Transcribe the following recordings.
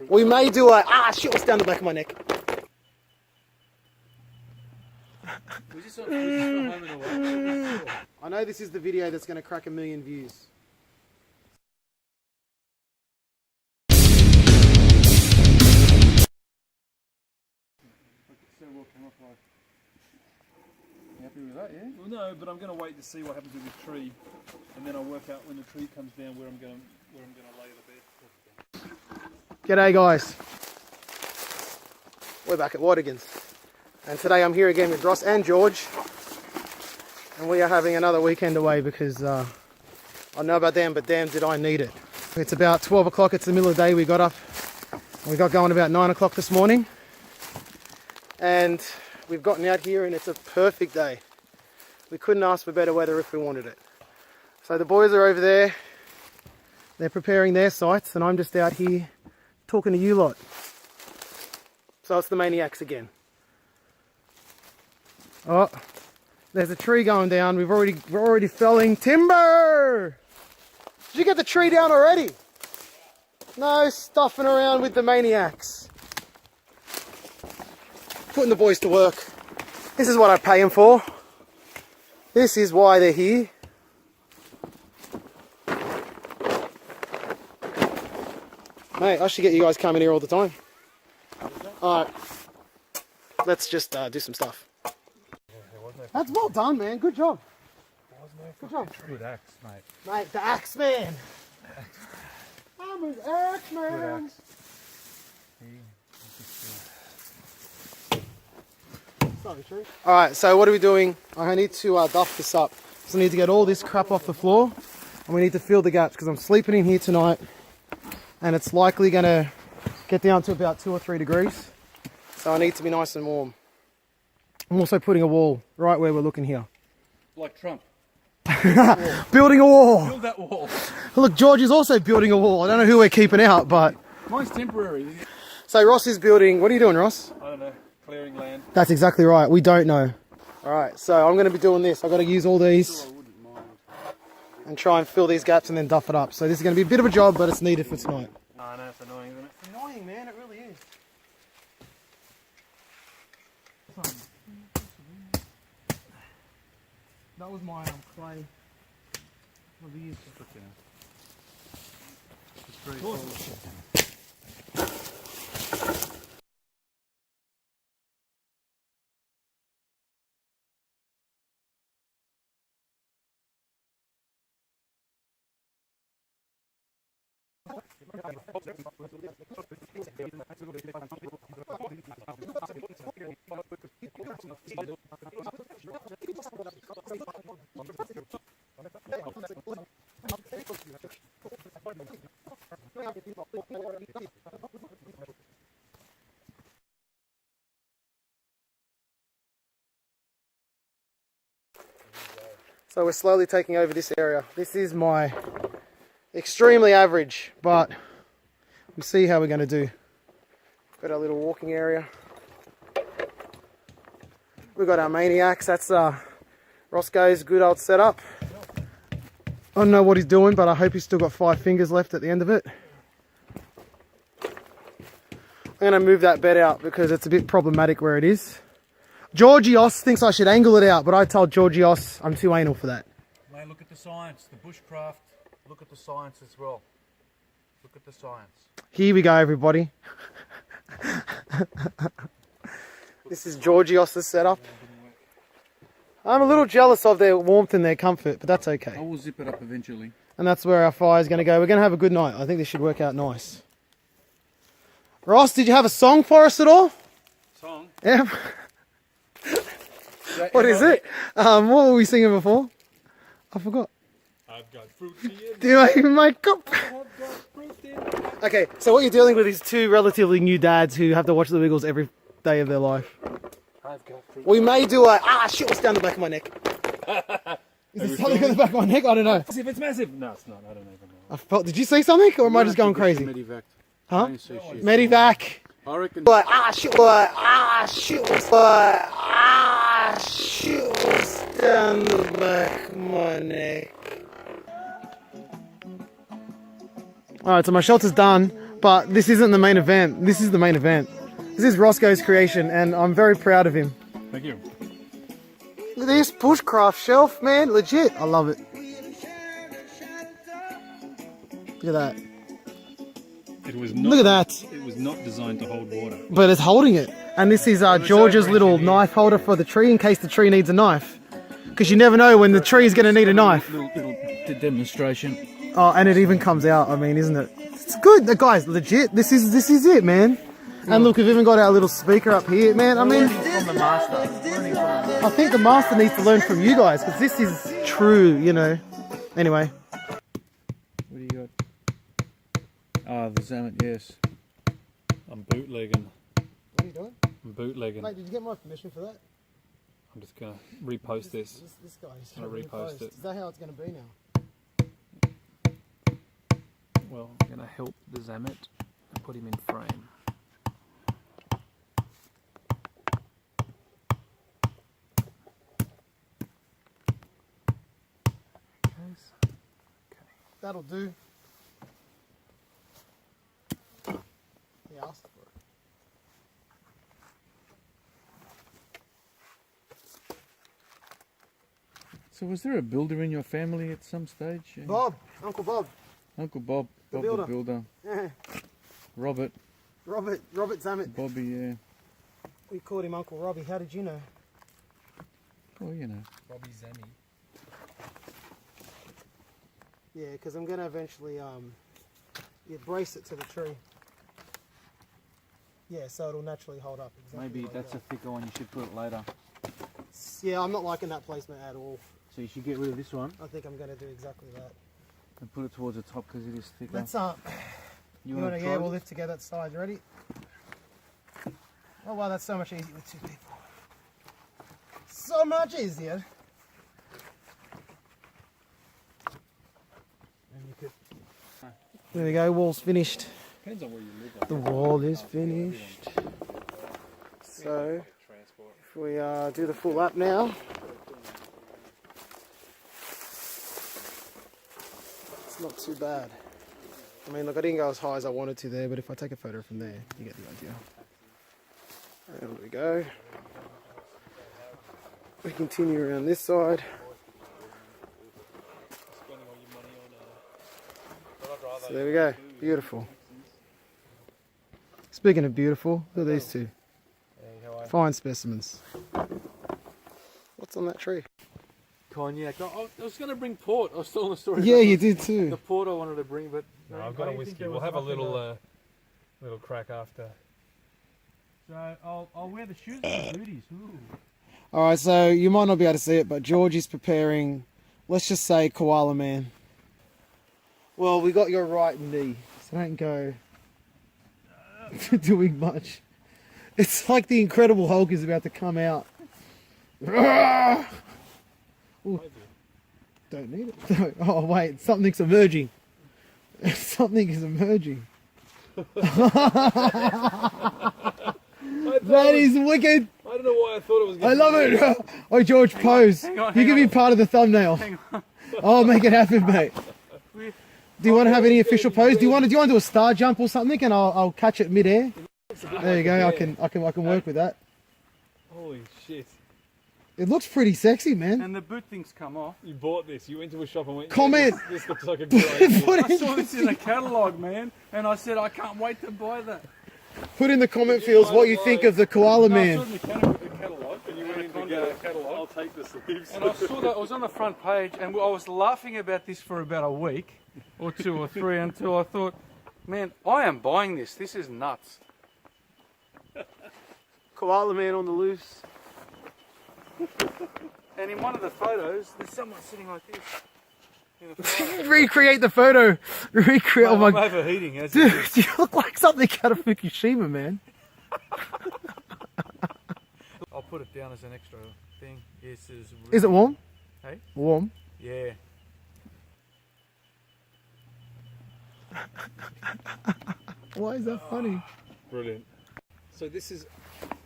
We may do a shit was down the back of my neck. Was this not Home and Away? I know this is the video that's going to crack 1 million views. You happy with that, yeah? Well, no, but I'm going to wait to see what happens with the tree, and then I'll work out when the tree comes down where I'm going to lay the bed. G'day guys. We're back at Watagans, and today I'm here again with Ross and George, and we are having another weekend away because I know about them, but damn did I need it. It's about 12 o'clock, it's the middle of the day. We got up, we got going about 9 o'clock this morning, and we've gotten out here and it's a perfect day. We couldn't ask for better weather if we wanted it. So the boys are over there, they're preparing their sites, and I'm just out here talking to you lot. So it's the maniacs again. Oh, there's a tree going down. We're already felling timber. Did you get the tree down already? No stuffing around with the maniacs. Putting the boys to work. This is what I pay them for. This is why they're here. Mate, I should get you guys coming here all the time. Alright, let's just do some stuff. That's well done, man. Good job. Good job. Good axe, mate. Mate, the axe man. I'm an axe man. Alright, so what are we doing? I need to duff this up. So I need to get all this crap off the floor, and we need to fill the gaps because I'm sleeping in here tonight, and it's likely going to get down to about 2 or 3 degrees. So I need to be nice and warm. I'm also putting a wall right where we're looking here. Like Trump. Building a wall. Build that wall. Look, George is also building a wall. I don't know who we're keeping out, but... Mine's temporary. So Ross is building... What are you doing, Ross? I don't know. Clearing land. That's exactly right. We don't know. Alright, so I'm going to be doing this. I've got to use all these and try and fill these gaps and then duff it up. So this is going to be a bit of a job, but it's needed for tonight. Oh, no, it's annoying, isn't it? It's annoying, man. It really is. That was my clay. What have you used? It's very cool. So we're slowly taking over this area. This is my extremely average, but we'll see how we're going to do. Got our little walking area. We've got our maniacs. That's Roscoe's good old setup. I don't know what he's doing, but I hope he's still got 5 fingers left at the end of it. I'm going to move that bed out because it's a bit problematic where it is. Georgios thinks I should angle it out, but I told Georgios I'm too anal for that. Mate, look at the science. The bushcraft. Look at the science as well. Look at the science. Here we go, everybody. This is Georgios' setup. I'm a little jealous of their warmth and their comfort, but that's okay. I will zip it up eventually. And that's where our fire is going to go. We're going to have a good night. I think this should work out nice. Ross, did you have a song for us at all? Song? Yeah. What is it? What were we singing before? I forgot. I've got fruit in Do I make up? Okay, so what you're dealing with is 2 relatively new dads who have to watch the Wiggles every day of their life. I've got fruit. We may do a shit was down the back of my neck. Is there something on the back of my neck? I don't know. See if it's massive. No, it's not. I don't even know. I felt. Did you see something, or am I just going crazy? Medivac. Huh? I didn't see shit. Medivac. I reckon. Shit was down the back of my neck. Alright, so my shelter's done, but this isn't the main event. This is the main event. This is Roscoe's creation, and I'm very proud of him. Thank you. Look at this bushcraft shelf, man. Legit. I love it. Look at that. It was not, Look at that. It was not designed to hold water. But it's holding it. And this is George's little knife holder for the tree in case the tree needs a knife. Because you never know when the tree is going to need a knife. Little demonstration. Oh, and it even comes out. I mean, isn't it? It's good. Guys, legit. This is it, man. And look, we've even got our little speaker up here, man. I mean, I think the master needs to learn from you guys because this is true, you know. Anyway. What do you got? Ah, the salmon, yes. I'm bootlegging. What are you doing? I'm bootlegging. Mate, did you get my permission for that? I'm just going to repost this. This guy is I'm going to repost it. Is that how it's going to be now? Well, I'm going to help the Zamet and put him in frame. That'll do. He asked for it. So was there a builder in your family at some stage? Bob, Uncle Bob. Uncle Bob, The Bob builder. the builder. Yeah. Robert, Robert Zamet. Bobby, yeah. We called him Uncle Robbie. How did you know? Well, you know. Robbie Zanny. Yeah, because I'm going to eventually brace it to the tree. Yeah, so it'll naturally hold up. Exactly Maybe like that's that. a thicker one, you should put it later. Yeah, I'm not liking that placement at all. So you should get rid of this one I think I'm going to do exactly that. and put it towards the top because it is thicker. Let's you want want to, to yeah, try we'll this? lift together at sides. Ready? Oh wow, that's so much easier with two people. So much easier. And you could. There we go. Wall's finished. Depends on where you live. The wall is finished. So if we do the full lap now. It's not too bad. I mean, look, I didn't go as high as I wanted to there, but if I take a photo from there, you get the idea. There we go. We continue around this side. So there we go. Beautiful. Speaking of beautiful, look at these two. Fine specimens. What's on that tree? Cognac. I was going to bring port. I was still on the story. Yeah, you did too. The port I wanted to bring, but... No, I've got a whiskey. We'll have a little crack after. So I'll wear the shoes and the booties. Alright, so you might not be able to see it, but George is preparing, let's just say, Koala Man. Well, we got your right knee, so don't go doing much. It's like the Incredible Hulk is about to come out. Ooh, don't need it. Oh wait, something's emerging. Something is emerging. That is wicked. I don't know why I thought it was. I love it. Oh, George, pose. You can be part of the thumbnail. I'll make it happen, mate. Do you want to have any official pose? Do you want to do a star jump or something, and I'll catch it mid-air? There you go. I can work with that. Holy shit! It looks pretty sexy, man. And the boot things come off. You bought this. You went to a shop and went. Comment. Yeah, this looks like a great. Put I saw this in a catalogue, man, and I said I can't wait to buy that. in the comment fields what you think of the Koala No, I saw Man. it in the catalogue. And you went in to get a catalog. I'll take the sleeves. And I saw that it was on the front page, and I was laughing about this for about a week, or two or three, until I thought, man, I am buying this. This is nuts. Koala Man on the loose. And in one of the photos, there's someone sitting like this. In a photo. Recreate the photo. Recreate. Oh I'm my. overheating. As Dude, you look like something out of Fukushima, man. I'll put it down as an extra thing. This is. Is it warm? Hey? Warm. Yeah. Why is that funny? Brilliant. So this is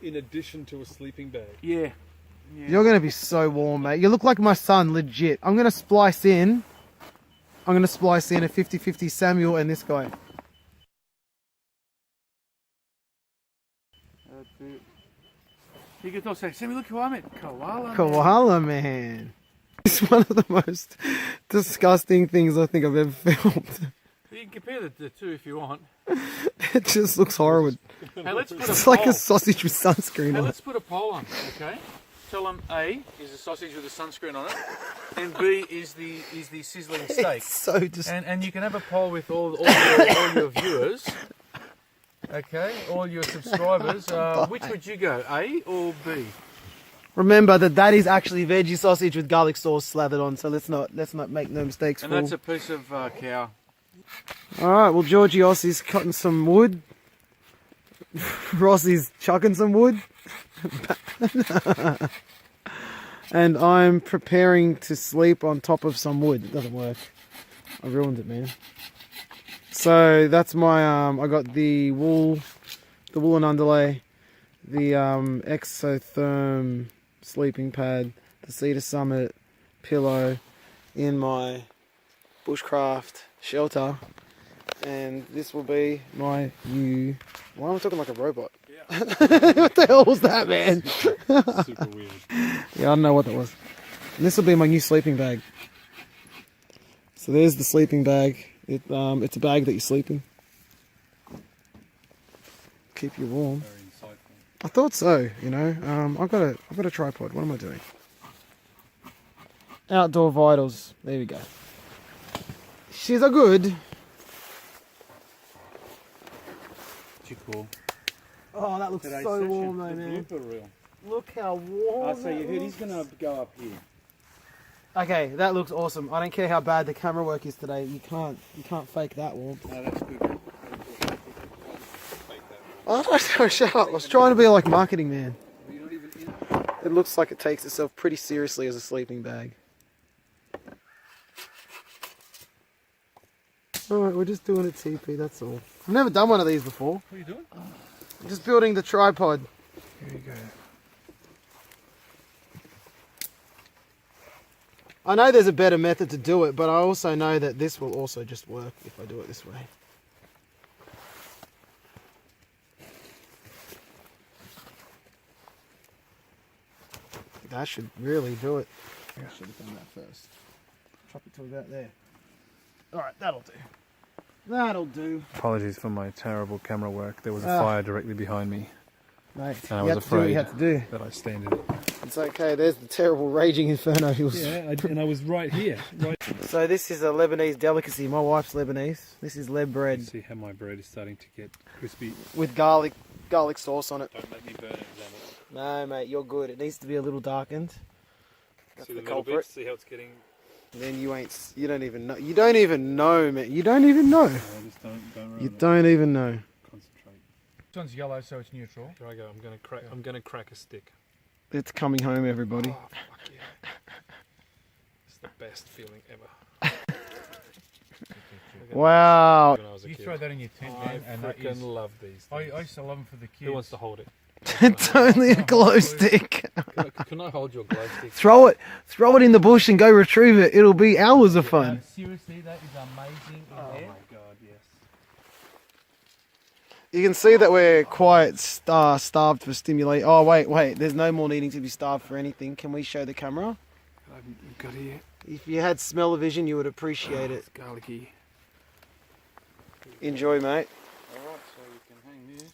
in addition to a sleeping bag. Yeah. You're gonna be so warm, mate. You look like my son, legit. I'm gonna splice in I'm going to splice in a 50-50 Samuel and this guy. You could also say, Sammy, look who I met. Koala. Koala man. It's one of the most disgusting things I think I've ever filmed. You can compare the two if you want. It just looks horrible. Hey, let's put It's a like poll. a sausage with sunscreen Hey, on it. let's put a poll on, okay? Tell them A is a sausage with a sunscreen on it, and B is the sizzling steak. It's so just. And you can have a poll with all your viewers, okay, all your subscribers. Which would you go, A or B? Remember that is actually veggie sausage with garlic sauce slathered on. So let's not make no mistakes. And that's a piece of cow. All right. Well, Georgie Ossie's cutting some wood. Rossi's chucking some wood. And I'm preparing to sleep on top of some wood. It doesn't work. I ruined it, man. So that's my I got the woolen underlay, the Exotherm sleeping pad, the Cedar Summit pillow in my Bushcraft shelter, and this will be my new. Why am I talking like a robot? Yeah. What the hell was that, man? Super weird. Yeah, I don't know what that was. And this will be my new sleeping bag. So there's the sleeping bag. It's a bag that you sleep in. Keep you warm. Very insightful. I thought so, you know. I've got a tripod. What am I doing? Outdoor vitals. There we go. She's a good. Too cool. Oh, that looks Today's so session, warm though, the man. blooper reel. Look how warm. So you that heard he's looks. going to go up here. Okay, that looks awesome. I don't care how bad the camera work is today. You can't fake that warm. No, that's good. Oh, no, shut up. I was trying to be like marketing man. You're not even in. It looks like it takes itself pretty seriously as a sleeping bag. Alright, we're just doing a TP, that's all. I've never done one of these before. What are you doing? I'm just building the tripod. Here you go. I know there's a better method to do it, but I also know that this will also just work if I do it this way. That should really do it. I should have done that first. Chop it to about there. Alright, that'll do. That'll do. Apologies for my terrible camera work. There was a Ah. fire directly behind me Mate, And I you was had to do what you afraid. had to do. that I stand in it. It's okay, there's the terrible raging inferno. He was... Yeah, and I was right here. Right. So this is a Lebanese delicacy. My wife's Lebanese. This is leb bread See how my bread is starting to get crispy. with garlic sauce on it. Don't make me burn it, Zamet. No, mate, you're good. It needs to be a little darkened. That's See the the middle culprit. bit? See how it's getting... Then you don't even know. You don't even know, man. You don't even know. No, I just don't You really don't even know. concentrate. This one's yellow, so it's neutral. Here I go. I'm gonna crack a stick. It's coming home, everybody. Oh, fuck yeah. It's the best feeling ever. Wow. When I was a You kid. throw that in your tent, I man, and that is... freaking love these I things. used to love them for the kids. Who wants to hold it? It's only a glow stick. Can I hold your glow stick? Throw it in the bush and go retrieve it. It'll be hours of fun. Seriously, that is amazing. Oh my god, yes. You can see that we're quite starved for stimulate. Oh, wait. There's no more needing to be starved for anything. Can we show the camera? I've got here. If you had smell-o-vision, you would appreciate it. It's garlicky. Enjoy, mate. Alright, so you can hang this.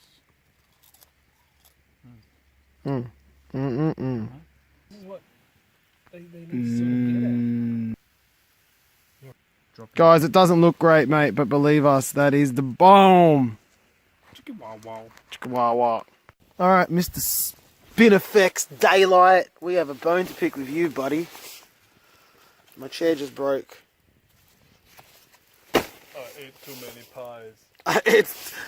What? They need to sort of get at. Guys, it doesn't look great, mate, but believe us, that is the bomb. Chicken wow wow. Chihuahua. Alright, Mr. Spin Effects Daylight. We have a bone to pick with you, buddy. My chair just broke. I ate too many pies.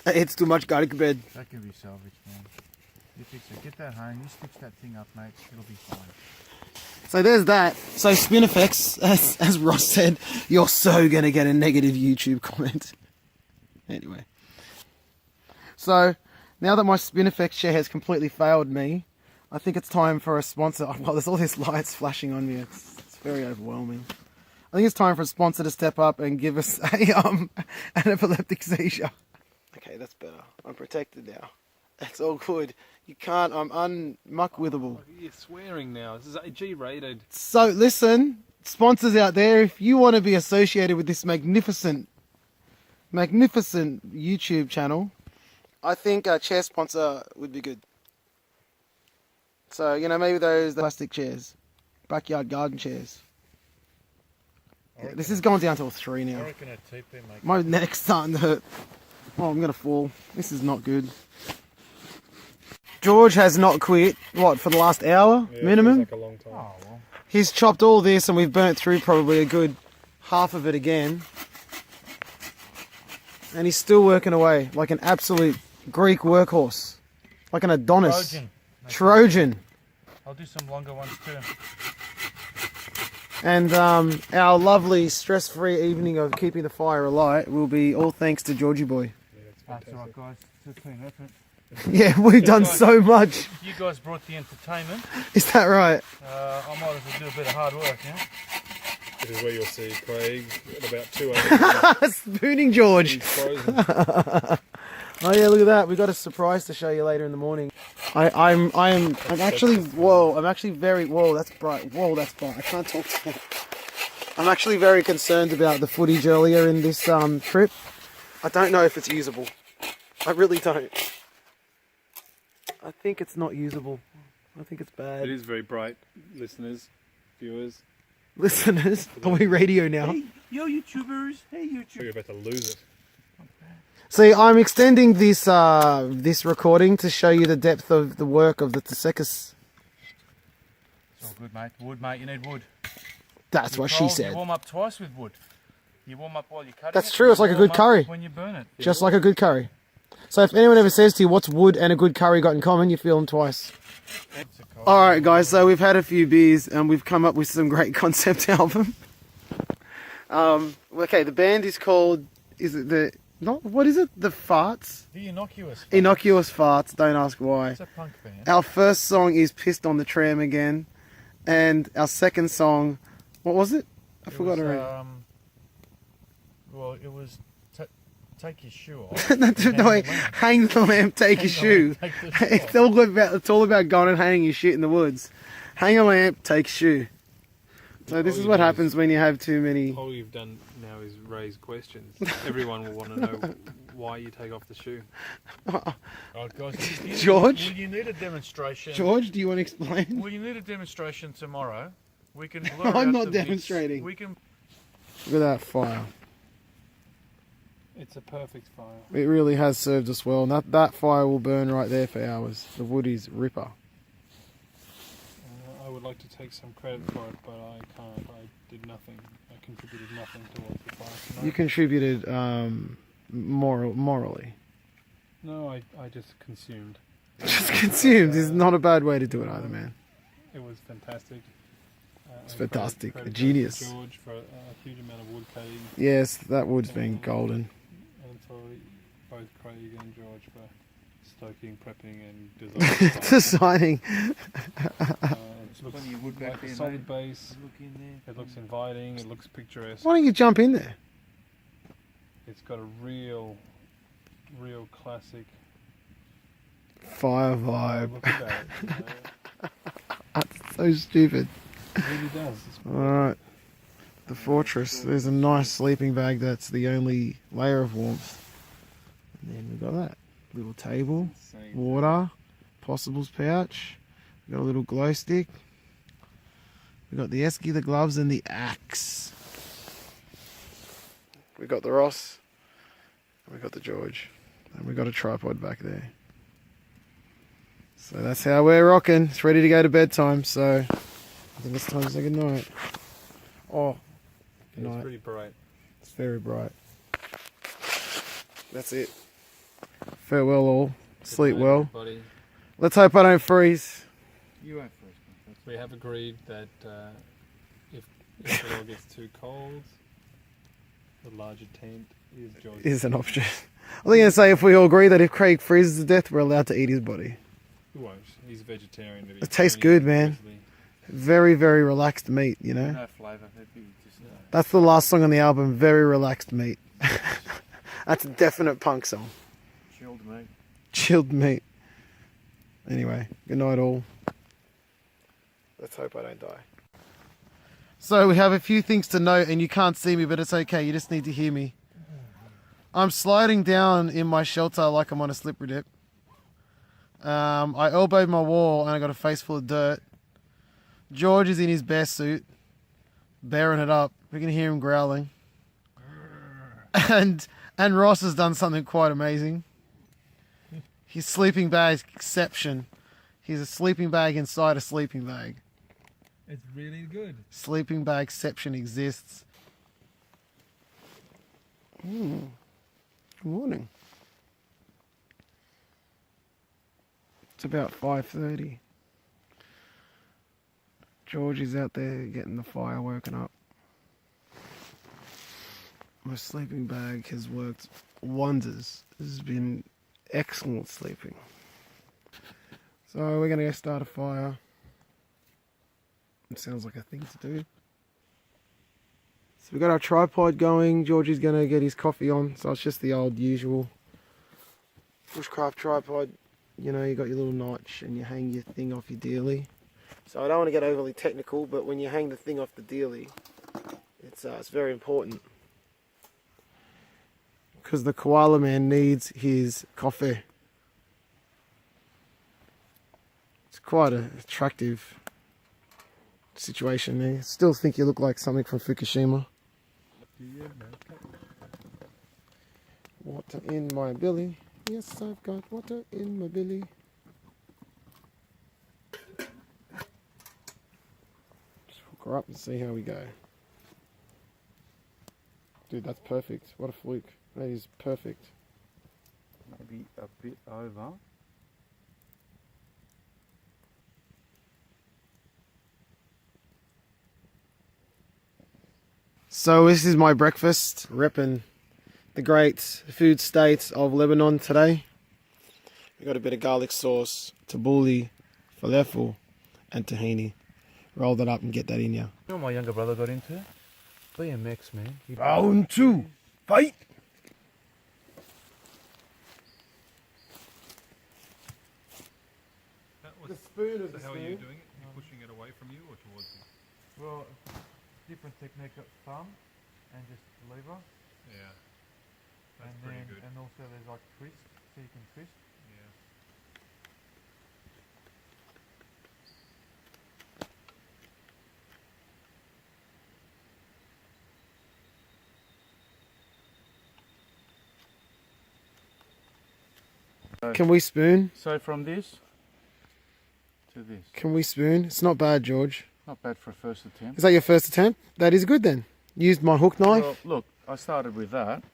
It's too much garlic bread. That can be salvaged, man. You fix it. Get that home. You stitch that thing up, mate. It'll be fine. So there's that. So Spin Effects, as Ross said, you're so gonna get a negative YouTube comment. Anyway. So, now that my Spin Effects share has completely failed me, I think it's time for a sponsor. Well, there's all these lights flashing on me. It's very overwhelming. I think it's time for a sponsor to step up and give us a an epileptic seizure. Okay, that's better. I'm protected now. That's all good. You can't. I'm unmuckwithable. You're swearing now. This is G-rated. So listen, sponsors out there, if you want to be associated with this magnificent YouTube channel, I think a chair sponsor would be good. So, you know, maybe those plastic chairs, backyard garden chairs. Yeah, this is going down to a 3 now. I reckon a TP make My neck's starting to hurt. Oh, I'm going to fall. This is not good. George has not quit, what, for the last hour, minimum? Like a long time. Oh, well. He's chopped all this and we've burnt through probably a good half of it again. And he's still working away like an absolute Greek workhorse. Like an Adonis. Trojan. I'll do some longer ones too. And our lovely stress-free evening of keeping the fire alight will be all thanks to Georgie Boy. That's all right, guys. It's a clean effort. Yeah, we've done so much. You guys brought the entertainment. Is that right? I might as well do a bit of hard work, yeah? This is where you'll see Craig at about 2 a.m. Spooning George. He's frozen. Oh yeah, look at that. We've got a surprise to show you later in the morning. I'm actually, whoa, I'm actually very, whoa, that's bright. Whoa, that's bright. I can't talk to you. I'm actually very concerned about the footage earlier in this trip. I don't know if it's usable. I really don't. I think it's not usable. I think it's bad. It is very bright, listeners, viewers. Listeners, are we radio now? Hey, yo, YouTubers. Hey, YouTubers. You're about to lose it. See, I'm extending this this recording to show you the depth of the work of the Tsekis. It's all good, mate. Wood, mate. You need wood. That's what she You said. warm up twice with wood. You warm up while you're cutting That's it, true, it's you like a warm good up curry. when you burn it. Just like a good curry. So if anyone ever says to you, what's wood and a good curry got in common, you feel them twice. Alright guys, so we've had a few beers and we've come up with some great concept album. Okay, the band is called, is it the, not, what is it? The Farts? The Innocuous. Innocuous Farts, don't ask why. It's a punk band. Our first song is Pissed on the Tram Again. And our second song, what was it? I forgot already. Well, it was take your shoe off. No, hang the lamp, take your shoe. Take the shoe It's all about going and hanging your shit in the woods. Hang a lamp, take shoe. So this is what happens when you have too many. All you've done now is raise questions. Everyone will want to know why you take off the shoe. Oh, guys, George? will you need a demonstration? George, do you want to explain? Will you need a demonstration tomorrow? We can blur I'm out not the bits. demonstrating. We can. Look at that fire. It's a perfect fire. It really has served us well. And that fire will burn right there for hours. The wood is ripper. I would like to take some credit for it, but I can't. I did nothing. I contributed nothing towards the fire tonight. You contributed morally. No, I just consumed. Just consumed is not a bad way to do it either, man. It was fantastic. It's fantastic. Credit A genius. to George for a huge amount of wood cutting, Yes, that wood's been golden. and for both Craig and George for stoking, prepping, and designing. Designing. It looks Plenty of wood back like a there, solid mate. base. Look in there. It looks inviting. It looks picturesque. Why don't you jump in there? It's got a real classic Fire vibe. look about it. You know? That's so stupid. It really does. It's Alright. The fortress. There's a nice sleeping bag that's the only layer of warmth. And then we've got that. Little table. insane. Water. Possibles pouch. We've got a little glow stick. We've got the esky, the gloves, and the axe. We've got the Ross. And we've got the George. And we've got a tripod back there. So that's how we're rocking. It's ready to go to bedtime, so I think it's time to say good night. Oh, good It's night. pretty bright. It's very bright. That's it. Farewell all. Sleep Good night, well. everybody. Let's hope I don't freeze. You won't first, mate. We have agreed that if it all gets too cold, the larger tent is George's. Is an option. I was going to say if we all agree that if Craig freezes to death, we're allowed to eat his body. He won't. He's a vegetarian. But It tastes good, man. Very, very relaxed meat, you know. No flavour. It'd be just That's the last song on the album, Very Relaxed Meat. That's a definite punk song. Chilled, mate. Chilled meat. Anyway, good night all. Let's hope I don't die. So we have a few things to note, and you can't see me, but it's okay. You just need to hear me. I'm sliding down in my shelter like I'm on a slippery dip. I elbowed my wall and I got a face full of dirt. George is in his bear suit, bearing it up. We can hear him growling. And Ross has done something quite amazing. His sleeping bag's exception. He's a sleeping bag inside a sleeping bag. It's really good. Sleeping bag exception exists. Good morning. It's about 5:30. George is out there getting the fire woken up. My sleeping bag has worked wonders. This has been excellent sleeping. So we're going to go start a fire. It sounds like a thing to do. So we've got our tripod going. George is going to get his coffee on. So it's just the old usual Bushcraft tripod. You know, you got your little notch and you hang your thing off your dealie. So I don't want to get overly technical, but when you hang the thing off the dealie, it's very important. Because the koala man needs his coffee. It's quite an attractive situation there. Still think you look like something from Fukushima. Water in my belly. Yes, I've got water in my belly. Just hook her up and see how we go. Dude, that's perfect. What a fluke. That is perfect. Maybe a bit over. So this is my breakfast, repping the great food states of Lebanon today. We got a bit of garlic sauce, tabbouleh, falafel, and tahini. Roll that up and get that in you. You know what my younger brother got into? BMX, man. Round two, fight! The spoon of the How are spoon. you doing it? You're pushing it away from you or towards you? Well, different technique of thumb and just lever. Yeah. That's And pretty then, good. and also there's like twist, so you can twist. Yeah. Can we spoon? So from this to this. Can we spoon? It's not bad, George. Not bad for a first attempt. Is that your first attempt? That is good then. Used my hook knife. Well, look, I started with that.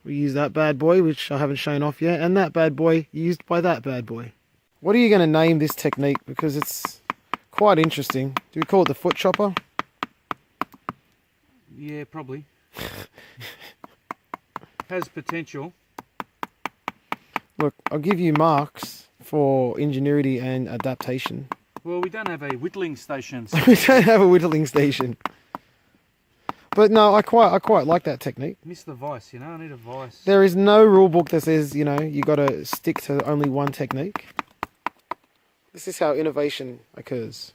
We used that bad boy, which I haven't shown off yet, and that bad boy used by that bad boy. What are you going to name this technique? Because it's quite interesting. Do we call it the foot chopper? Yeah, probably. Has potential. Look, I'll give you marks for ingenuity and adaptation. Well, we don't have a whittling station. So We don't have a whittling station. But no, I quite like that technique. miss the vice, you know. I need a vice. There is no rule book that says, you know, you got to stick to only one technique. This is how innovation occurs.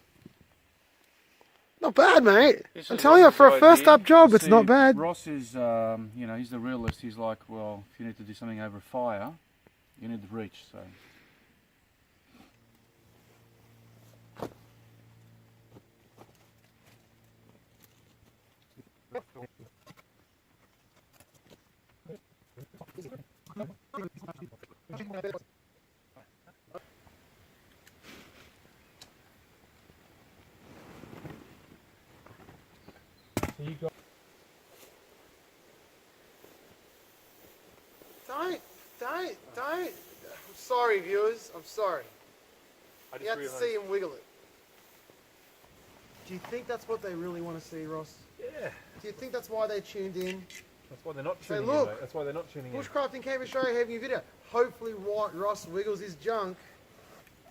Not bad, mate. I'm telling you, for a first up job, it's not bad. Ross is, you know, he's the realist. He's like, well, if you need to do something over fire, you need the reach. So. Don't. I'm sorry, viewers. I'm sorry. You have to see him wiggle it. Do you think that's what they really want to see, Ross? Yeah. Do you think that's why they tuned in? That's why they're not Say, tuning look, in, mate. That's why they're not tuning in. Bushcrafting came to show you having a video. Hopefully Ross wiggles his junk.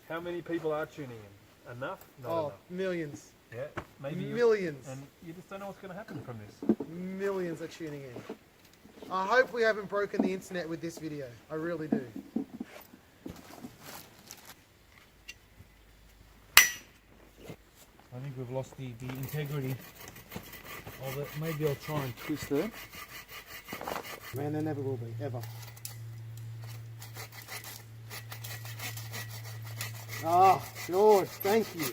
How many people are tuning in? Enough? Not Oh, enough. millions. Yeah, maybe Millions. and you just don't know what's going to happen from this. Millions are tuning in. I hope we haven't broken the internet with this video. I really do. I think we've lost the integrity of it. Maybe I'll try and twist it. Man, there never will be, ever. Ah, George, thank you.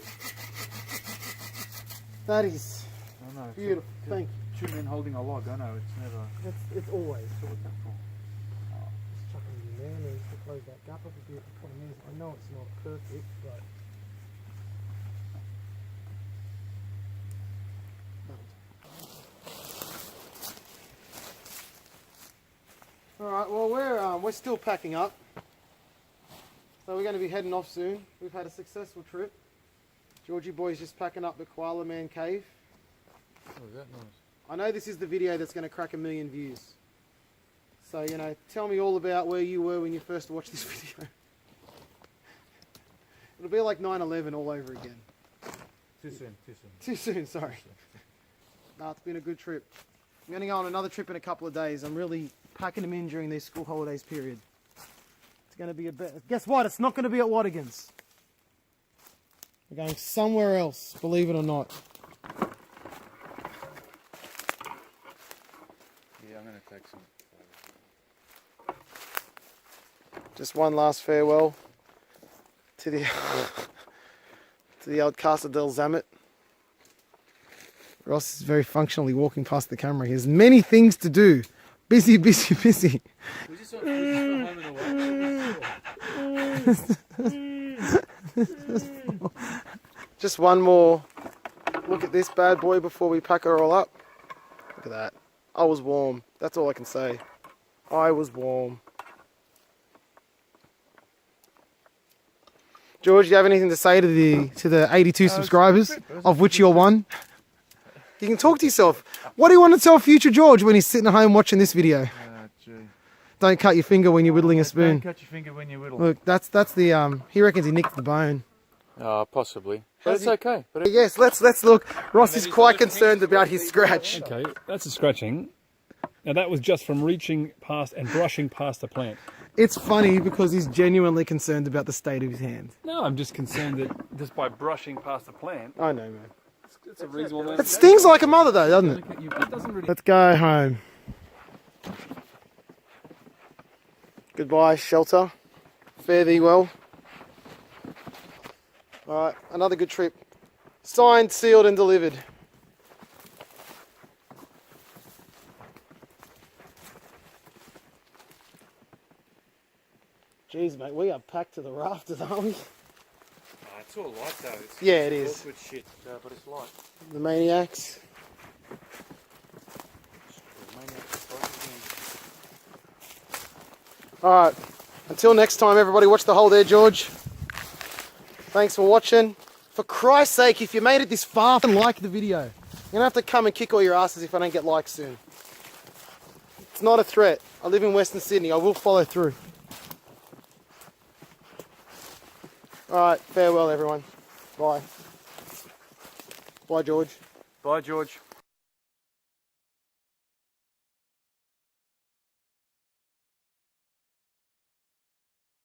That is I know. beautiful. Thank Two men holding a log. I know it's never. you. It's always. That's what it's for. Just chucking the mayonnaise to close that gap up a bit. The problem is, I know it's not perfect, but. All right. Well, we're still packing up, so we're going to be heading off soon. We've had a successful trip. Georgie boy's just packing up the Koala Man cave. Oh, is that nice? I know this is the video that's going to crack 1 million views. So, you know, tell me all about where you were when you first watched this video. It'll be like 9/11 all over again. Too soon. Too soon, sorry. No, it's been a good trip. I'm going to go on another trip in a couple of days. I'm really packing them in during these school holidays period. It's going to be a bit... Guess what? It's not going to be at Watagans. We're going somewhere else, believe it or not. Yeah, I'm going to take some. Just one last farewell to the to the old Casa del Zamet. Ross is very functionally walking past the camera. He has many things to do. Busy, busy, busy. Was this home and away? Just one more look at this bad boy before we pack her all up. Look at that. I was warm. That's all I can say. I was warm. George, do you have anything to say to the 82 subscribers, of which you're one? You can talk to yourself. What do you want to tell future George when he's sitting at home watching this video? Gee. Don't cut your finger when you're whittling a spoon. Don't cut your finger when you whittle. Look, that's the he reckons he nicked the bone. Possibly. But Has it's he- okay. But Yes, let's look. Ross is quite concerned about his scratch. Okay, that's a scratching. Now that was just from reaching past and brushing past the plant. It's funny because he's genuinely concerned about the state of his hand. No, I'm just concerned that just by brushing past the plant, I know, man. it's a reasonable amount. It stings like a mother though, doesn't it? It doesn't really. Let's go home. Goodbye, shelter. Fare thee well. Alright, another good trip. Signed, sealed and delivered. Jeez, mate, we are packed to the rafters, aren't we? it's all light though. It's Yeah, it is. awkward shit, but it's light. The maniacs. Alright, until next time, everybody, watch the hole there, George. Thanks for watching. For Christ's sake, if you made it this far, and like the video. You're going to have to come and kick all your asses if I don't get likes soon. It's not a threat. I live in Western Sydney. I will follow through. Alright, farewell, everyone. Bye. Bye, George. Bye, George.